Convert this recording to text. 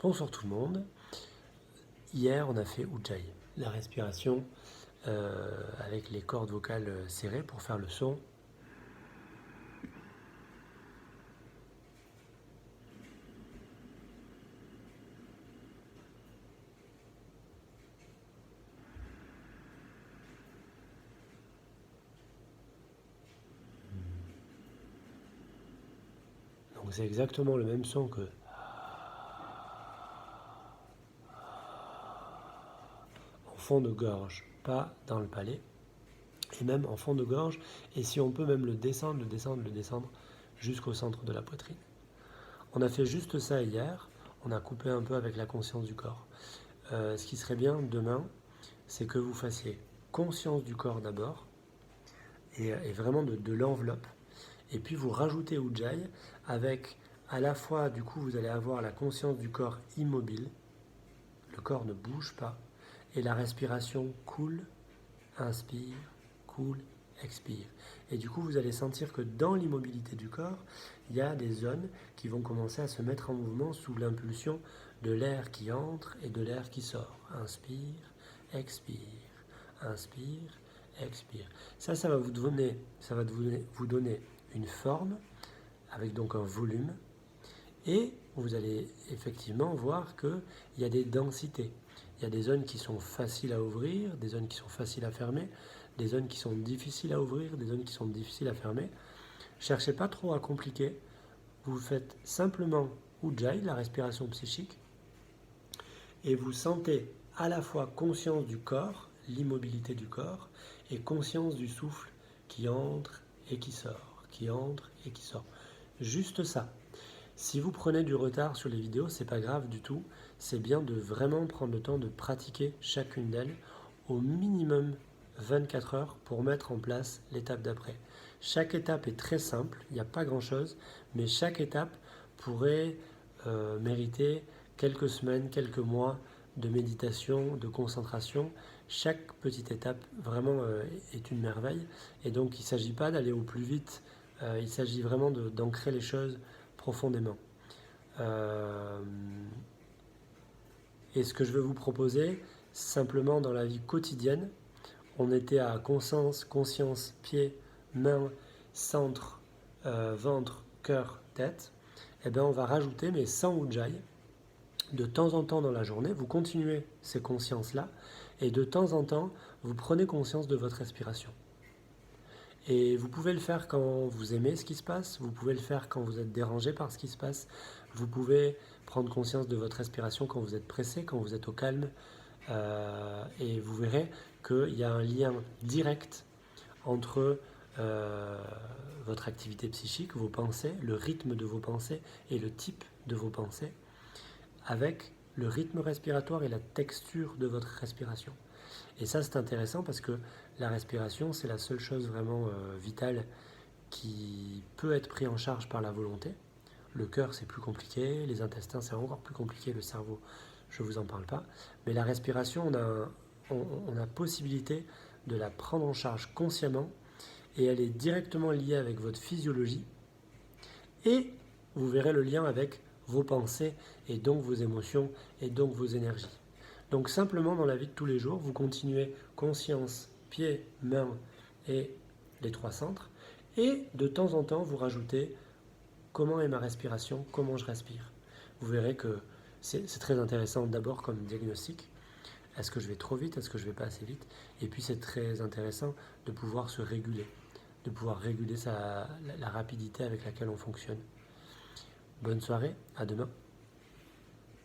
Bonsoir tout le monde. Hier, on a fait Ujjayi, la respiration avec les cordes vocales serrées pour faire le son. Donc c'est exactement le même son que en fond de gorge, pas dans le palais, et même en fond de gorge, et si on peut même le descendre jusqu'au centre de la poitrine. On a fait juste ça hier, on a coupé un peu avec la conscience du corps. Ce qui serait bien demain, c'est que vous fassiez conscience du corps d'abord, et vraiment de l'enveloppe, et puis vous rajoutez Ujjayi avec à la fois, du coup, vous allez avoir la conscience du corps immobile, le corps ne bouge pas, et la respiration coule, inspire, coule, expire. Et du coup, vous allez sentir que dans l'immobilité du corps, il y a des zones qui vont commencer à se mettre en mouvement sous l'impulsion de l'air qui entre et de l'air qui sort. Inspire, expire, inspire, expire. Ça va vous donner une forme avec donc un volume, et vous allez effectivement voir qu'il y a des densités. Il y a des zones qui sont faciles à ouvrir, des zones qui sont faciles à fermer, des zones qui sont difficiles à ouvrir, des zones qui sont difficiles à fermer. Cherchez pas trop à compliquer. Vous faites simplement Ujjayi, la respiration psychique, et vous sentez à la fois conscience du corps, l'immobilité du corps, et conscience du souffle qui entre et qui sort, qui entre et qui sort. Juste ça. Si vous prenez du retard sur les vidéos, c'est pas grave du tout. C'est bien de vraiment prendre le temps de pratiquer chacune d'elles au minimum 24 heures pour mettre en place l'étape d'après. Chaque étape est très simple, il n'y a pas grand-chose, mais chaque étape pourrait mériter quelques semaines, quelques mois de méditation, de concentration. Chaque petite étape vraiment est une merveille. Et donc il ne s'agit pas d'aller au plus vite, il s'agit vraiment d'ancrer les choses profondément. Et ce que je veux vous proposer, simplement dans la vie quotidienne, on était à conscience, pied, main, centre, ventre, cœur, tête. Et bien on va rajouter, mais sans Ujjayi, de temps en temps dans la journée, vous continuez ces consciences-là, et de temps en temps, vous prenez conscience de votre respiration. Et vous pouvez le faire quand vous aimez ce qui se passe, vous pouvez le faire quand vous êtes dérangé par ce qui se passe, vous pouvez prendre conscience de votre respiration quand vous êtes pressé, quand vous êtes au calme, et vous verrez qu'il y a un lien direct entre votre activité psychique, vos pensées, le rythme de vos pensées et le type de vos pensées, avec le rythme respiratoire et la texture de votre respiration. Et ça, c'est intéressant parce que la respiration, c'est la seule chose vraiment vitale qui peut être prise en charge par la volonté. Le cœur, c'est plus compliqué, les intestins, c'est encore plus compliqué, le cerveau, je ne vous en parle pas. Mais la respiration, on a possibilité de la prendre en charge consciemment, et elle est directement liée avec votre physiologie, et vous verrez le lien avec vos pensées, et donc vos émotions, et donc vos énergies. Donc simplement dans la vie de tous les jours, vous continuez conscience, pied, main et les trois centres, et de temps en temps vous rajoutez comment est ma respiration, comment je respire. Vous verrez que c'est très intéressant d'abord comme diagnostic. Est-ce que je vais trop vite, est-ce que je vais pas assez vite? Et puis c'est très intéressant de pouvoir se réguler, de pouvoir réguler la rapidité avec laquelle on fonctionne. Bonne soirée, à demain.